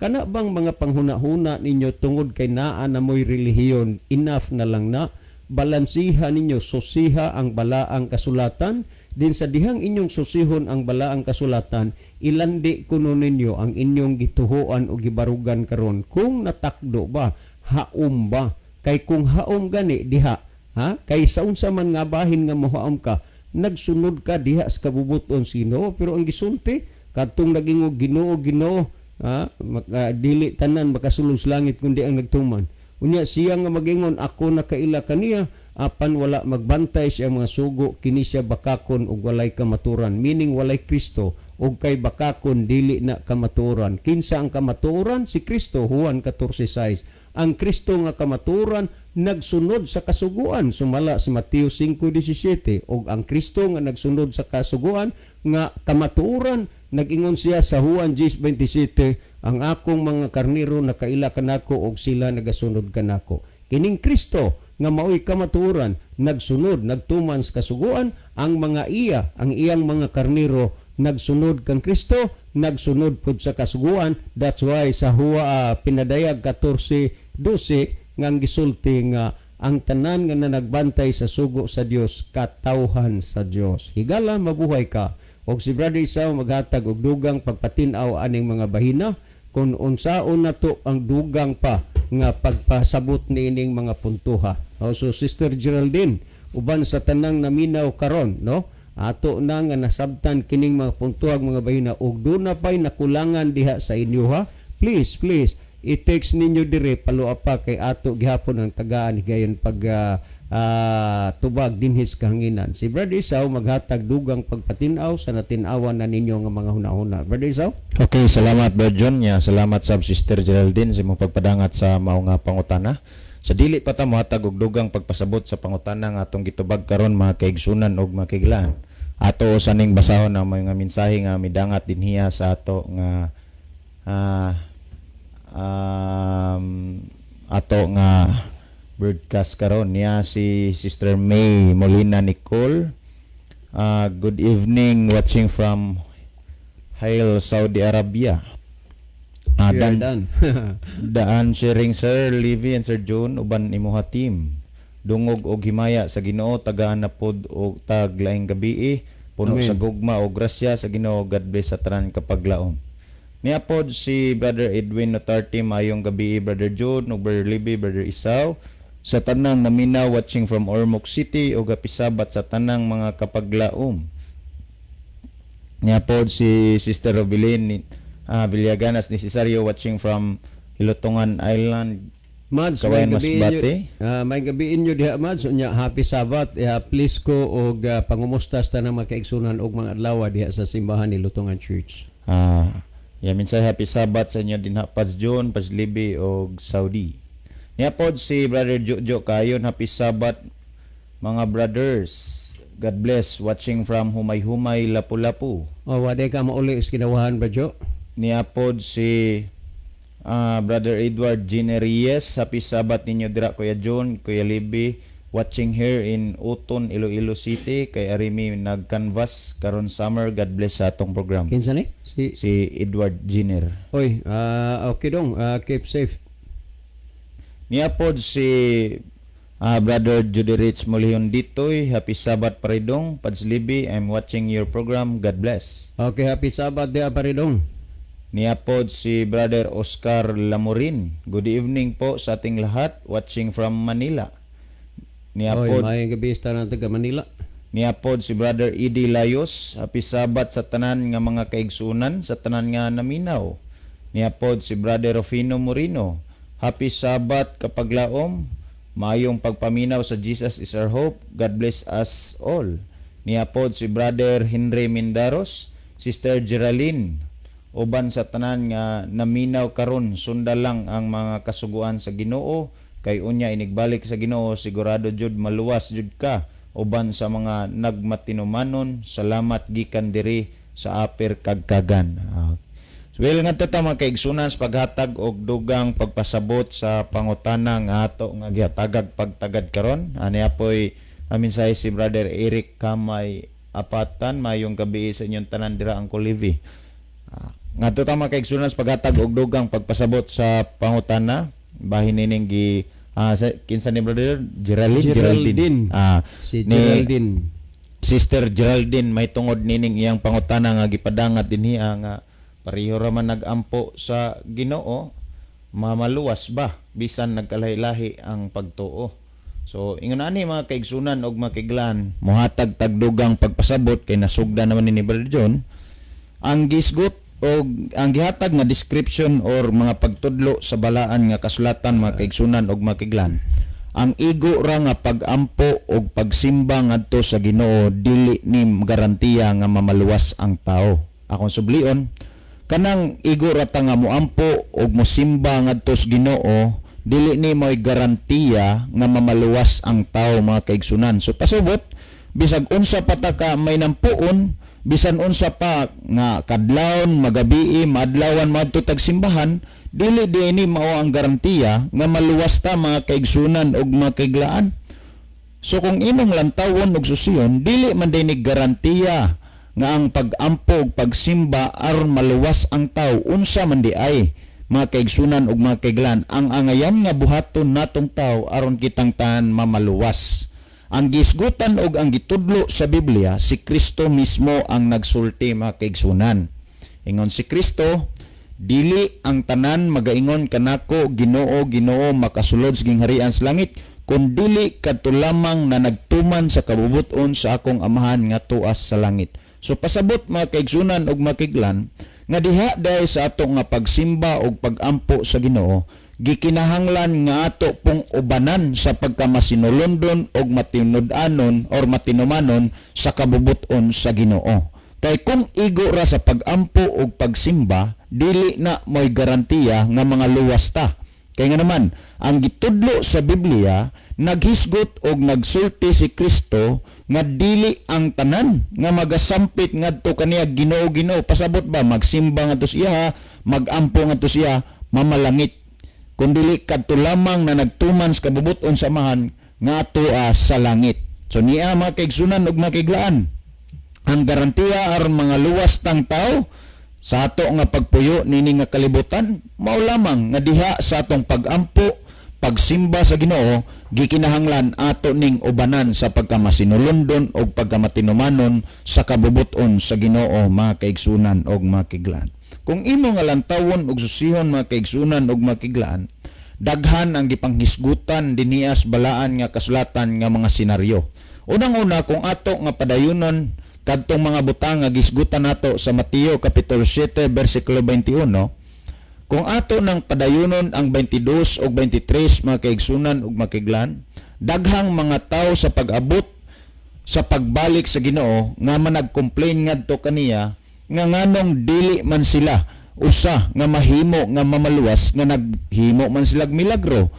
kana bang mga panghuna-huna ninyo tungod kay naa na mo'y relihiyon, enough na lang na balansiha ninyo, susiha ang balaang kasulatan, din sa dihang inyong susihon ang balaang kasulatan, ilandi kuno ninyo ang inyong gituhuan o gibarugan karon. Kung natakdo ba, haom ba? Kay kung haom gani diha, kay sa unsa man nga bahin nga mohaom ka, nagsunod ka diha sa kabubuton sino, pero ang gisulti kadtong naging Ginoo, dili tanan makasulod sa langit kundi ang nagtuman. Unya siya nga magingon, ako nakaila kaniya apan wala magbantay siya mga sugo, kini siya bakakon ug walay kamaturan, meaning walay Kristo, ug kay bakakon dili na kamaturan. Kinsa ang kamaturan? Si Kristo. Juan 14:6. Ang Kristo nga kamaturan nagsunod sa kasuguan, sumala sa Mateo 5:17, ug ang Kristo nga nagsunod sa kasuguan nga kamaturan, nagingon siya sa Juan 10:27, ang akong mga karniro nakaila kanako og sila nagasunod kanako. Kining Kristo nga mao'y kamaturan, nagsunod, nagtuman sa kasuguan, ang mga ang iyang mga karniro nagsunod kang Kristo, nagsunod pud sa kasuguan. That's why sa Pinadayag 14:12 nga gisulti nga ang tanan nga nagbantay sa sugo sa Dios katawhan sa Dios. Higala mabuhay ka. Og si Brother Isaw maghatag og dugang pagpatin-aw aning mga bahina kung unsaon nato ang dugang pa nga pagpasabot niining mga puntuha. So Sister Geraldine, uban sa tanang naminaw karon, no? Ato na nga nasabtan kining mga puntuhag mga bahina ug do na pay nakulangan diha sa inyo ha. Please, i-text ninyo dire paluapa kay ato gihapon ang tagaan higayon pag tubag dinhis kahanginan. Si Brother Isaw maghatag dugang pagpatin-aw sa natin-awan na ninyo nga mga hunahuna. Brother Isaw? Okay, salamat Brother John. Salamat sa Sister Geraldine sa imong pagpadangat sa mao nga pangutana. Sa dili pa ta mohatag og dugang pagpasabot sa pangutana nga atong gitubag karon mga kaigsunan og mga kaiglaan. Ato saning basahon ang mga mensahe nga midangat dinhiya sa ato nga ato nga broadcast karon niya si Sister May Molina Nicole. Good evening, watching from Hail, Saudi Arabia. Daan sharing Sir Livy and Sir John uban imuha team. Dungog og himaya sa Ginoo, tagaan na pod og taglaing gabi puno Amen. sa gugma og grasya sa Ginoo. God bless sa tanan kapaglaom. Niapod si Brother Edwin Notarte, mayong gabi Brother John ug Brother Libby, Brother Isaw, sa tanang naminaw watching from Ormoc City ug apisabat sa tanang mga kapaglaom. Niapod si Sister Robilin Villaganas ni Cesario watching from Hilotongan Island, Mads, may Kawayan gabi Masbate. may gabi inyo diha Mads, unya happy Sabbath. Please ko og pangumusta sa tanang mga kaigsunan og mga adlaw diha sa simbahan ni Lutongan Church. Minsay happy Sabbath sa inyo din Pads John, Pads Libby og Saudi. Niapod si Brother Jojo kayon, happy Sabbath mga brothers. God bless, watching from Humay-Humay, Lapu-Lapu. Wade ka mauli sa kinawahan ba Jo? Niapod si Brother Edward Gineries, happy Sabbath ninyo dira Kuya John, Kuya Libby, watching here in Uton, Iloilo City. Kay Arimi nag-canvas karon summer. God bless sa atong program. Kinsa ni? Si Edward Giner. Oy, okay dong, keep safe. Niapod si Brother Judy Rich Molihon Ditoy, happy Sabbath paridong. Pads Libby, I'm watching your program. God bless. Okay, happy Sabbath diha paridong. Niapod si Brother Oscar Lamorin, good evening po sa ating lahat, watching from Manila. Oy, may gabi sa tanan taga Manila. Niapod si Brother Eddie Layos, happy Sabbath sa tanan nga mga kaigsunan, sa tanan nga naminaw. Niapod si Brother Rufino Morino, happy Sabbath kapaglaom, mayong pagpaminaw sa Jesus is our hope. God bless us all. Niapod si Brother Henry Mindaros, Sister Geraldine, uban sa tanan nga naminaw karon, sunda lang ang mga kasuguan sa Ginoo, kay unya inigbalik sa Ginoo sigurado jud maluwas jud ka uban sa mga nagmatinumanon. Salamat gikan diri sa Aper Kagkagan. Well, nga ta mga kaigsunan sa paghatag og dugang pagpasabot sa pangutana nga ato nga gihatagag pagtagad karon. Aniapoy amin sa si Brother Eric Kamay Apatan, mayong gabi sa inyong tanan dira ang Livi. Nga to ta mga kaigsunan sa paghatag og dugang pagpasabot sa pangutana, bahin nining gi kinsa ni Brother Geraldine. Si Ni Geraldine. Sister Geraldine, may tungod nining iyang pangutana nga gipadangat dinhiya nga pareho ra man nagampo sa Ginoo, mamaluwas ba bisan nagkalahi-lahi ang pagtuo. So ingon ani mga kaigsunan og mga kaiglan, mohatag tagdugang pagpasabot kay nasugda naman ni Brother John ang gisgot o ang gihatag nga description or mga pagtudlo sa balaan nga kasulatan mga kaigsunan og mga kaiglan. Ang igo ra nga pagampo og pagsimba ngadto sa Ginoo dili ni garantiya nga mamaluwas ang tao. Akong sublion, kanang igo ra ta nga moampo og mosimba ngadto sa Ginoo dili ni mo'y garantiya nga mamaluwas ang tao mga kaigsunan. So pasubot, bisag unsa pa ta ka may nampuon, bisan unsa pa nga kadlawon, magabii, madlawan madto tag simbahan, dili ni mao ang garantiya nga maluwas ta mga kaigsunan og mga kaiglaan. So kung imong lantawon og susiyon, dili man ni garantiya nga ang pag-ampo og pagsimba aron maluwas ang tao unsa man di ay mga kaigsunan ug mga kaiglan, ang angayan nga buhaton natong tao aron kitang tanan mamaluwas. Ang gisgutan ug ang gitudlo sa Biblia, si Kristo mismo ang nagsulti mga kaigsunan. Ingon si Kristo, dili ang tanan magaingon kanako, Ginoo, Ginoo, makasulod sa gingharian sa langit, kun dili kadto lamang na nagtuman sa kabubuton sa akong amahan nga tuas sa langit. So pasabot mga kaigsunan ug mga kaiglan, nga diha dahil sa ato nga pagsimba ug pagampo sa Ginoo, gikinahanglan nga ato pong ubanan sa pagkamasinulondon ug matinud-anon or matinumanon sa kabubuton sa Ginoo. Kay kung igo ra sa pagampo ug pagsimba, dili na mo'y garantiya nga mga luwas ta. Kaya nga naman, ang gitudlo sa Biblia, naghisgot og nagsulti si Kristo nga dili ang tanan nga magasampit ngadto kaniya Ginoo, Ginoo. Pasabot ba magsimba ngadto siya, magampo ngadto siya, mamalangit. Kundili kadto lamang na nagtuman sa kabubuton sa amahan nga atoa sa langit. So niya mga kaigsunan ug mga kaiglaan, ang garantiya aron mga luwas tang tao sa ato nga pagpuyo nini nga kalibutan, mao lamang nga diha sa atong pagampo, pagsimba sa Ginoo, gikinahanglan ato ning ubanan sa pagkamasinulondon o pagkamatinumanon sa kabubuton sa Ginoo mga kaigsunan og mga kaiglaan. Kung imo nga lantawon og susihon mga kaigsunan og mga kaiglaan, daghan ang gipanghisgutan dinias balaan nga kasulatan nga mga senaryo. Unang-una, kung ato nga padayunon kadtong mga butang nga gisgutan nato sa Mateo kapitulo 7 bersikulo 21, kung ato nang padayunon ang 22 ug 23 mga kaigsunan ug mga kaiglan, daghang mga tawo sa pag-abot sa pagbalik sa Ginoo nga manag-complain ngadto kaniya nga nganong dili man sila usa nga mahimo nga mamaluwas nga naghimo man sila milagro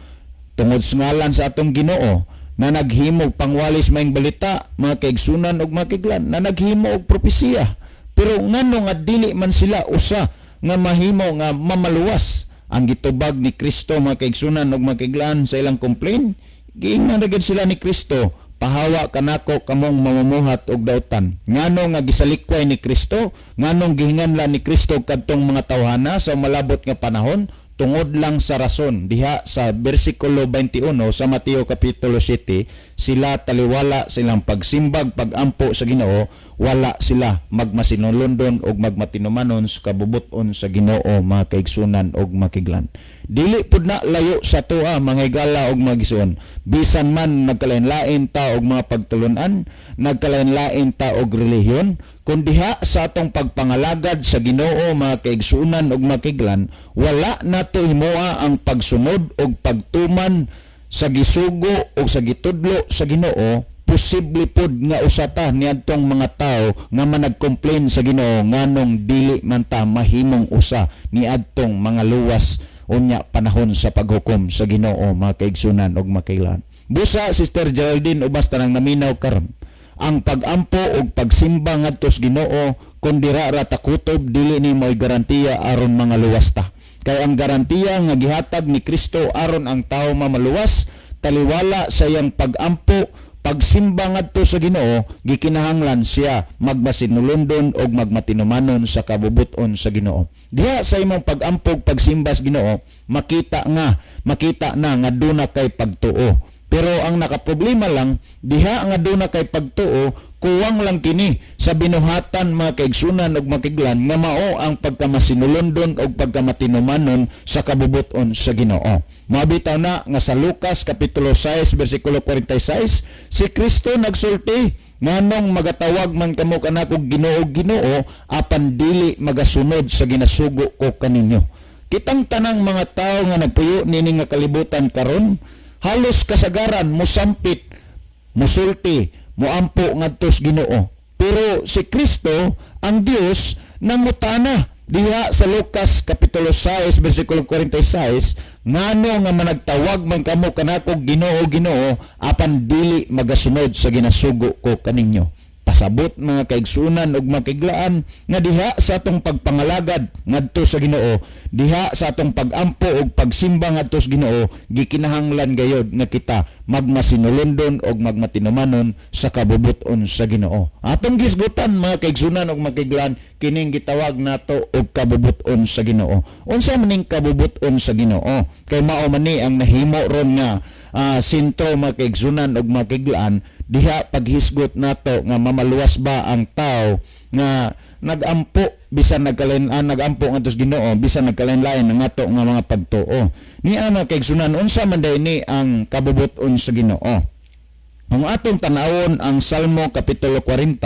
tungod sa ngalan sa atong Ginoo, na naghimo pangwalis maing balita mga kaigsunan ug mga kaiglan, na naghimo og propesiya, pero ngano nga dili man sila usa nga mahimo nga mamaluwas. Ang gitubag ni Kristo mga kaigsunan ug mga kaiglan sa ilang complaint, giingnan ra gid sila ni Kristo, pahawa kanako kamong mamumuhat og dautan. Ngano nga gisalikway ni Kristo, nganong gihinganlan ni Kristo kadtong mga tawhana sa malabot nga panahon, tungod lang sa rason diha sa bersikulo 21 sa Mateo kapitulo 7, sila taliwala silang pagsimbag pagampo sa Ginoo, wala sila magmasinulondon og magmatinumanon sa kabubuton sa Ginoo mga kaigsunan og mga kaiglan. Dili pud na layo sa tuwa mga higala og mga gisuon, bisan man nagkalain-lain ta og mga pagtulunan, nagkalain-lain ta og relihiyon, kun diha sa atong pagpangalagad sa Ginoo mga kaigsunan ug mga kaiglan, wala nato himoa ang pagsunod og pagtuman sa gisugo o sa gitudlo sa Ginoo. Posible pod nga usata niadtong mga tao nga manag-complain sa Ginoo nganong dili man ta mahimong usa niadtong mga luwas unya panahon sa paghukom sa Ginoo mga kaigsunan ug mga kaiglan. Busa Sister Geraldine ubas tanang naminaw karon, ang pagampo ug pagsimba ngadto sa Ginoo kun dira ra ta kutob, dili ni mo'y garantiya aron mga luwas ta. Kay ang garantiya nga gihatag ni Kristo aron ang tao mamaluwas, taliwala sa iyang pagampo, pagsimba ngadto sa Ginoo, gikinahanglan siya magmasinulondon og magmatinumanon sa kabubuton sa Ginoo. Diha sa imong pag-ampog pagsimba sa Ginoo, makita na nga duna kay pagtuo. Pero ang nakaproblema lang, diha nga duna kay pagtuo, kuwang lang kini sa binuhatan mga kaigsunan ug mga kaiglan nga mao ang pagkamasinulondon ug pagkamatinumanon sa kabubuton sa Ginoo. Mabitaw na nga sa Lucas kapitulo 6 bersikulo 46, si Kristo nagsulti, nganong magatawag man kamo kanako Ginoo, Ginoo, apan dili magasunod sa ginasugo ko kaninyo. Kitang tanang mga tao nga nagpuyo nini nga kalibutan karon, halos kasagaran mosampit, mosulti, moampo ngadto sa Ginoo. Pero si Kristo, ang Dios, nangutana diha sa Lucas kapitulo 6 bersikulo 46, ngano nga managtawag man kamo kanako Ginoo, Ginoo, apan dili magasunod sa ginasugo ko kaninyo. pasabot mga kaigsunan ug makiglaan nga diha sa atong pagpangalagad ngadto sa Ginoo, diha sa atong pagampo ug pagsimba ngadto sa Ginoo, gikinahanglan gayod nga kita magmasinulundon ug magmatinumanon sa kabubuton sa Ginoo. Atong gisgutan mga kaigsunan ug makiglaan kining gitawag nato og kabubuton sa Ginoo. Unsa maning kabubuton sa Ginoo? Kay mao man ni ang nahimo ron nga sentro mga kaigsunan ug makiglaan, diha paghisgot nato nga mamaluwas ba ang tao nga nagampo bisan nagampo ngadto sa Ginoo bisan nagkalain-lain ang ato nga mga pagtuo. Ni ana kaigsunan, unsa man day ni ang kabubuton sa Ginoo? Ang atong tanawon ang Salmo kapitulo 40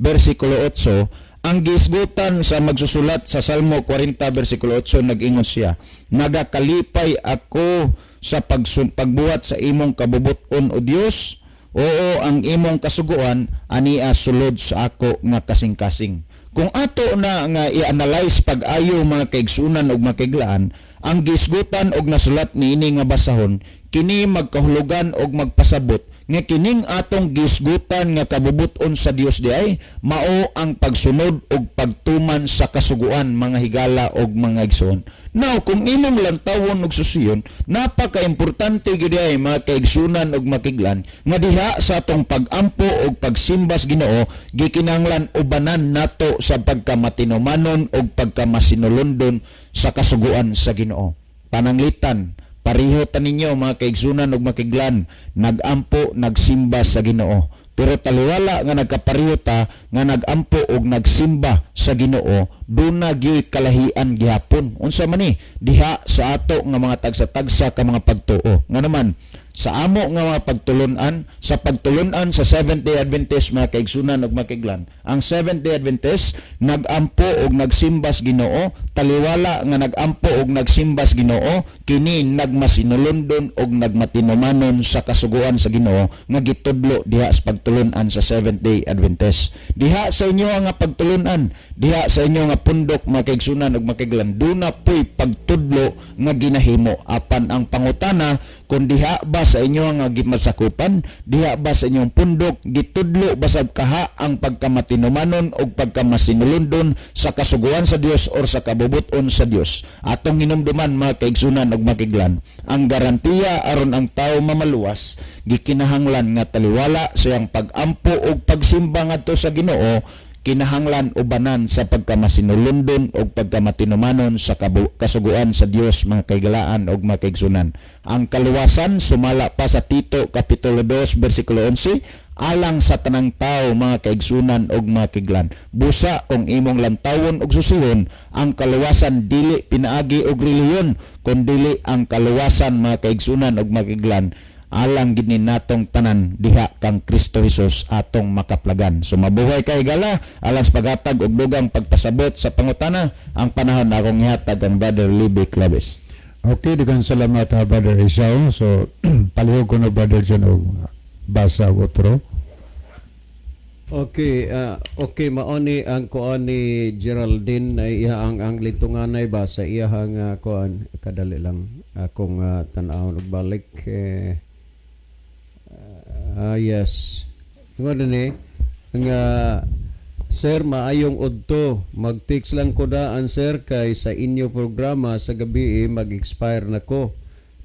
bersikulo 8, ang gisgutan sa magsusulat sa Salmo 40 bersikulo 8 nag-ingon siya, nagakalipay ako sa pagbuhat sa imong kabubuton o Dios. Oo, ang imong kasuguan ania sulod sa ako nga kasing-kasing. Kung ato na nga i-analyze pag-ayo mga kaigsunan ug makiglaan, ang gisgutan og nasulat niini nga basahon, kini magkahulugan og magpasabot nga kining atong gisgutan nga kabubuton sa Dios diay mao ang pagsunod og pagtuman sa kasuguan mga higala og mga igsoon. Now, kung imong lantawon og susiyon, napaka-importante gyud ay mga kaigsunan og makiglan nga diha sa atong pagampo og pagsimbas Ginoo, gikinahanglan ubanan nato sa pagkamatinumanon og pagkamasinulundon sa kasuguan sa Ginoo. Pananglitan, pareho ta ninyo mga kaigsunan ug makiglan, nagampo nagsimba sa Ginoo. Pero taliwala nga nagkapareho ta nga nagampo ug nagsimba sa Ginoo, duna gyud kalahian gihapon. Unsa man ni diha sa ato nga mga tagsa-tagsa ka mga pagtuo. Nga naman sa amo nga mga pagtulunan, sa pagtulunan sa Seventh-day Adventist mga kaigsunan ug makiglan, ang Seventh-day Adventist nagampo ug nagsimbas Ginoo, taliwala nga nagampo ug nagsimbas Ginoo, kini nagmasinulundon ug nagmatinumanon sa kasuguan sa Ginoo nga gitudlo diha sa pagtulunan sa Seventh-day Adventist. Diha sa inyo nga pagtulunan, diha sa inyo nga pundok mga kaigsunan ug makiglan, duna poy pagtudlo nga ginahimo. Apan ang pangutana, kung diha ba sa inyo nga gimasakupan, diha ba sa inyong pundok gitudlo basab kaha ang pagkamatinumanon o pagkamasinulundon sa kasuguan sa Dios or sa kabubuton sa Dios. Atong hinumduman mga kaigsunan ug makiglan, ang garantiya aron ang tao mamaluwas, gikinahanglan nga taliwala sa iyang pagampo ug pagsimba ngadto sa Ginoo, kinahanglan ubanan sa pagkamasinulundon o pagkamatinumanon sa kasuguan sa Dios mga kaigalaan o mga kaigsunan. Ang kaluwasan sumala pa sa Tito kapitulo 2 bersikulo 11, alang sa tanang tao mga kaigsunan o mga kiglan. Busa kung imong lantawon og susihon, ang kaluwasan dili pinaagi og relihiyon, kundi ang kaluwasan mga kaigsunan o mga kiglan alang gid natong tanan diha kang Kristo Jesus atong makaplagan. So mabuhay kay gala alang sa paghatag og dugang pagpasabot sa pangutana. Ang panahon na akong ihatag ang Brother Libby Claves. Okay, daghang salamat ha, Brother Isao. So palihog ko na Brother John og basa og otro. Okay, okay, maoni ang kuan ni Geraldine na iya ang litunganay ba sa iyahang kuan, kadali lang akong tan-awon og balik. Yes. Nga ni nga sir, maayong udto. Mag-text lang ko daan sir kay sa inyo programa sa gabi mag-expire na ko.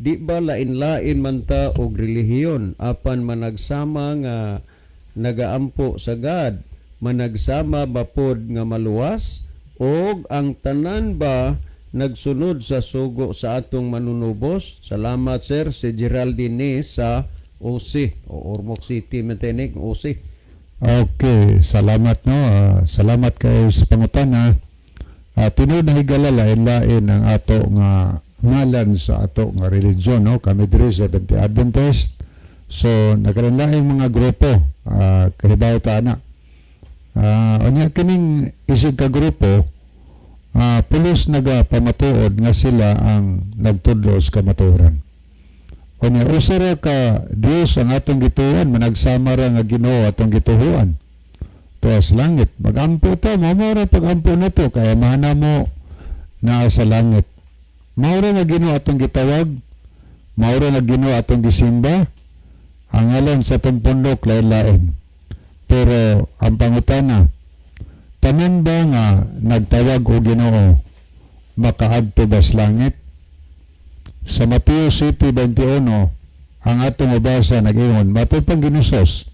Di ba lain-lain man ta og relihiyon apan managsama nga nagaampo sa God, managsama bapod nga maluwas og ang tanan ba nagsunod sa sugo sa atong manunubos. Salamat sir, si Geraldine sa OC o Ormoc City Maintenance OC. Okay, salamat no. Salamat kayo sa pangutana. Tinuod na higala lain-lain ang ato nga ngalan sa ato nga religion no. Kami diri sa Adventist. So nagkalain mga grupo kahibaw ta na. Unya kining isig ka grupo pulos nagapamatuod nga sila ang nagtudlo sa kamatuoran. Unya usara ka Dios ang atong gituon, managsama ra nga Ginoo atong gituhuan. Tuas langit, magampo ta, mamora pagampo na to, kaya mahana mo na sa langit. Maura nga Ginoo atong gitawag, maura nga Ginoo atong gisimba, ang alam sa atong pundok lain-lain. Pero ang pangutana, tanan ba nga nagtawag o Ginoo makaadto ba sa langit? Sa Mateo 7:21, ang atong mabasa nag-ingon, matod pang ginusos,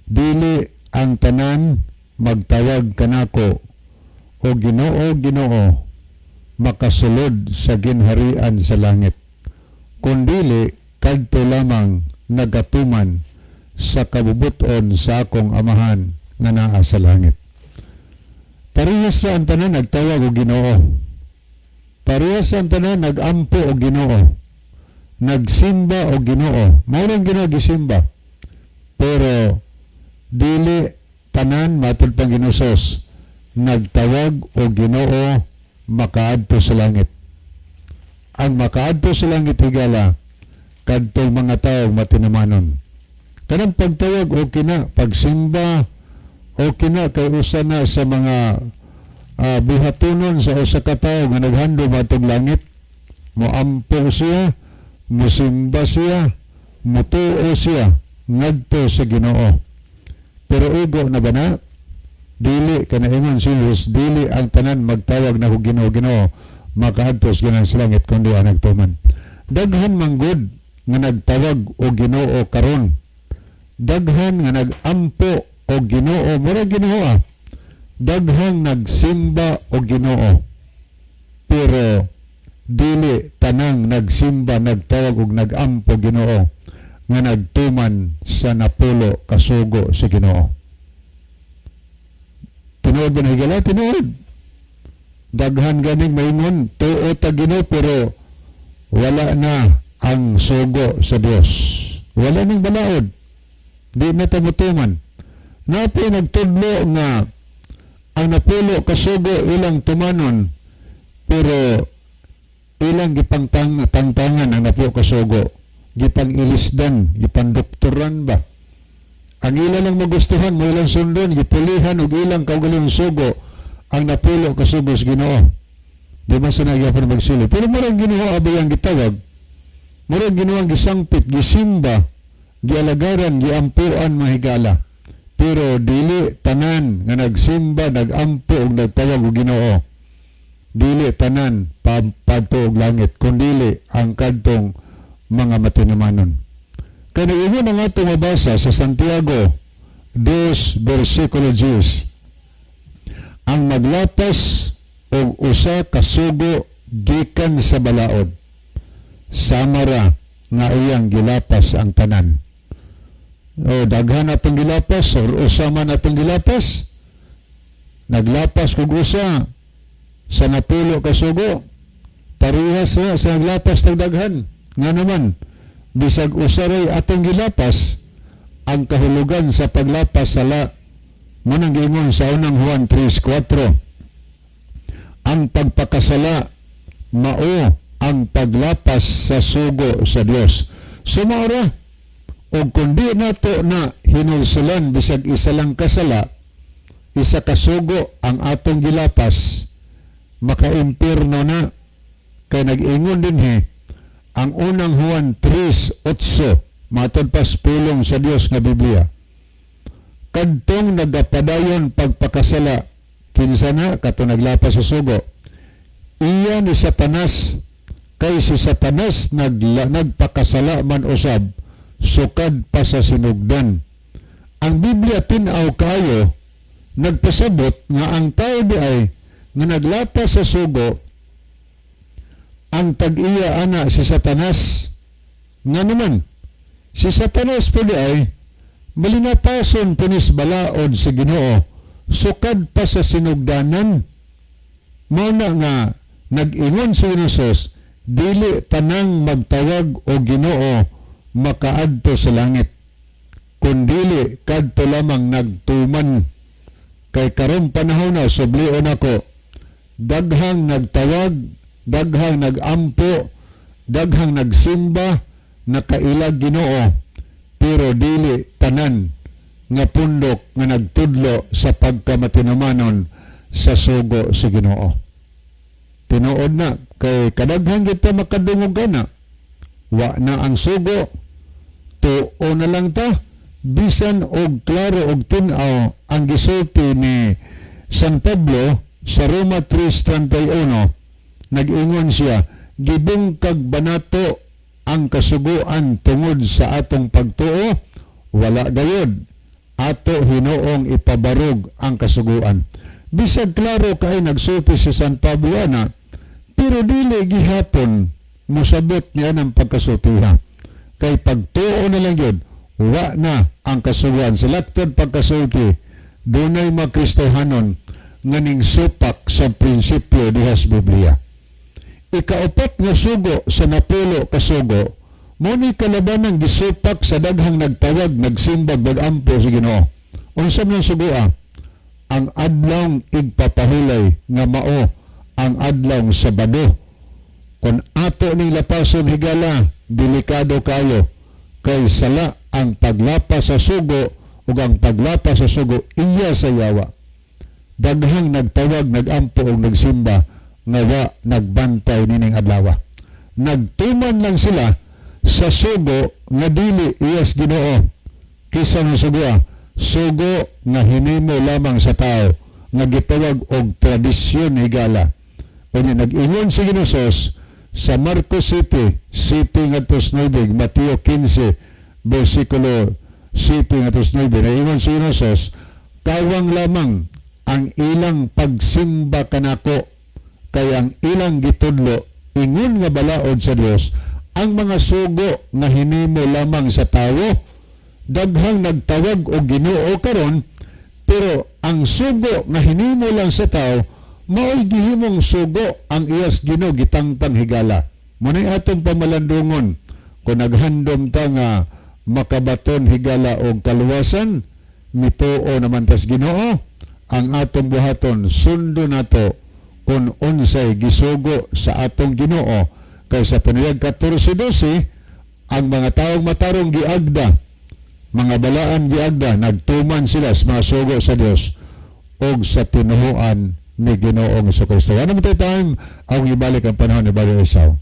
dili ang tanan magtawag kanako o Ginoo, Ginoo, makasulod sa ginharian sa langit, kundili kadto lamang nagatuman sa kabubuton sa akong amahan nga naa sa langit. Parehas ra ang tanan nagtawag og Ginoo. Parehas ang tanan nagampo og Ginoo. Nagsimba og Ginoo. Mao lang Ginoo gisimba. Pero dili tanan matud pang ginusos nagtawag og Ginoo makaadto sa langit. Ang makaadto sa langit higala kadtong mga tawo matinamanon. Kanang pagtawag o kina, pagsimba o kina kay usa na sa mga buhatonon sa usa ka tawo nga naghandom atong langit. Moampo siya, musimba siya, mutuo siya ngadto sa Ginoo. Pero igo na ba na? Dili kanaingon si Jesus, dili ang tanan magtawag na og Ginoo, Ginoo makaadto sa langit kundi ang nagtuman. Daghan manggod nga nagtawag og Ginoo karon. Daghan nga nagampo o Ginoo, mura Ginoo daghang nagsimba o Ginoo. Pero dili tanang nagsimba, nagtawag og nagampo Ginoo nga nagtuman sa napulo kasugo sa Ginoo. Tinuod ba na higala? Tinuod. Daghan ganing maingon, tuo ta Ginoo pero wala na ang sugo sa Dios. Wala nang balaod. Di na tamutuman. Napi nagtudlo nga ang napulo kasugo ilang tumanon pero ilang gipangtangan ang napulo kasugo. Gipangilisdan, gipandoktoran ba? Ang ilan lang magustuhan, mo ilang sundon, gipulihan og ilang kaugalingong sugo ang napulo kasugo sa Ginoo. Di man sa nagyapon magsili. Pero murang Ginoo abay ang gitawag. Murang Ginoo ang gisangpit, gisimba, gialagaran, giampuan mahigala. Pero dili tanan nga nagsimba, nagampo ug nagtawag og Ginoo. Dili tanan padto og langit, kundili ang kadtong mga matinamanon. Kaya ingon ang atong mabasa sa Santiago 2 versikulo 10. Ang maglapas og usa ka sugo gikan sa balaod, samara nga iyang gilapas ang tanan. O daghan atong gilapas o usama natong gilapas, naglapas kog usa sa napulo ka sugo, parehas na sa naglapas tag daghan. Nga naman bisag usaray atong gilapas, ang kahulugan sa paglapas sala manang giingon sa unang Juan 3:4, ang pagpakasala mao ang paglapas sa sugo sa Dios. Sumara o kundi nato na hinulsulan bisag isa lang kasala, isa kasugo ang atong gilapas, makaimpirno na. Kay nag-ingon din ang unang Juan 3:8, matod pas pulong sa Dios nga Biblia, kadtong nagapadayon pagpakasala kinsa na kato naglapas sa sugo, iya ni Satanas, kay si Satanas nagpakasala man usab sukad pa sa sinugdan. Ang Biblia tin-aw kayo nagpasabot nga ang tao di ay nga naglapas sa sugo, ang tag-iya ana si Satanas. Nga naman si Satanas po di ay malinapason punis balaod sa Ginoo sukad pa sa sinugdanan. Mao na nga nag-ingon si Jesus, dili tanang magtawag o Ginoo makaadto sa langit, kundili kadto lamang nagtuman. Kay karong panahon na sublion ako, daghang nagtawag, daghang nagampo, daghang nagsimba, nakailag Ginoo, pero dili tanan nga pundok nga nagtudlo sa pagkamatinamanon sa sugo sa Ginoo. Tinuod na kay kadaghan kita makadungog na wa na ang sugo, tuo na lang ta, bisan og klaro og tin-aw ang gisulti ni San Pablo sa Roma 3:31, nag-ingon siya, gibungkag banato ang kasuguan tungod sa atong pagtuo, wala gayod ato hinuong ipabarog ang kasuguan. Bisag klaro kay nagsulti si San Pablo ana, pero dili gihapon musabot niya ng pagkasultiha. Kay pagtuo na lang yun, wa na ang kasuguan. Sa laktod pagkasulti, dunay makristohanon nga ning supak sa prinsipyo dihas Biblia. Ikaapat nga sugo sa napulo ka sugo, mo ni kalabanang gisupak sa daghang nagtawag, nagsimbag, nagampo sa Ginoo. Unsa man sugoa? Ang adlaw igpapahulay nga mao ang adlaw Sabado. Kung ato ning lapason higala, delikado kayo. Kay sala ang paglapas sa sugo ug ang paglapas sa sugo iya sa yawa. Daghang nagtawag, nagampo ug nagsimba nga wa nagbantay nining adlaw. Nagtuman lang sila sa sugo nga dili iyas Ginoo. Kisa ng sugo nga hinimo lamang sa tao nga gitawag og tradisyon higala. Unya nag-ingon si Ginoo sa Marcos 7 ngadto 9, Mateo 15 bersikulo 7 ngadto 9, nag-ingon si Ginoo, kawang lamang ang ilang pagsimba kanako, kay ang ilang gitudlo ingon nga balaod sa Dios. Ang mga sugo nga hinimo lamang sa tawo, daghang nagtawag og Ginoo karon, pero ang sugo nga hinimo lang sa tao, mao'y gihimong sugo ang iyas Ginoo gitangtang higala. Munay atong pamalandungon kung naghandom ta nga makabaton higala og kaluwasan, mituo naman tas Ginoo, ang atong buhaton sundo nato kung unsay gisugo sa atong Ginoo. Kay sa Panayag 14:12, ang mga taong matarong giagda, mga balaan giagda, nagtuman sila sa mga sugo sa Dios og sa tinuhuan ni Ginoong Jesucristo. Ano mo time ang ibalik ang panahon ni Brother Isaw?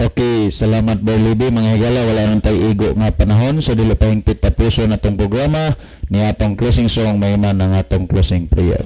Okay, salamat Brother Libby. Mga higala, wala nang tayo igo nga panahon. So dili pa hingpit tapuson natong programa ni atong closing song, may man ang atong closing prayer.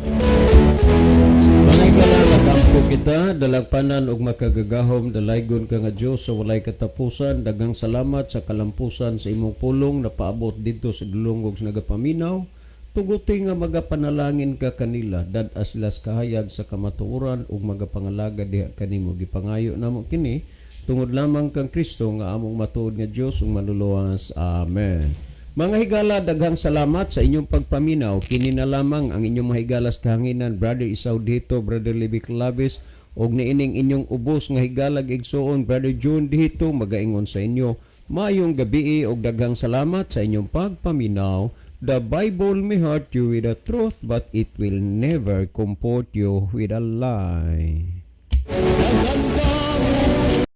Mga higala, nagampo kita, dalagpanan og makagagahom, dalaygon ka nga Diyos sa walay katapusan. Daghang salamat sa kalampusan sa imong pulong na paabot dito sa dulongog sa nagapaminaw. Tuguti nga magapanalangin ka kanila, dad aslas kahayag sa kamatuoran ug magapangalaga diha kanimo. Gipangayo namo kini tungod lamang kang Kristo nga among matuod nga Dios ug manluluwas. Amen. Mga higala, daghang salamat sa inyong pagpaminaw. Kini na lamang ang inyong mahigalas kahanginan, Brother Isaw dito, Brother Libby Clavis, og niining inyong ubos nga higalag igsuon, Brother June dito, magaingon sa inyo. Maayong gabi og daghang salamat sa inyong pagpaminaw. The Bible may hurt you with the truth, but it will never comfort you with a lie.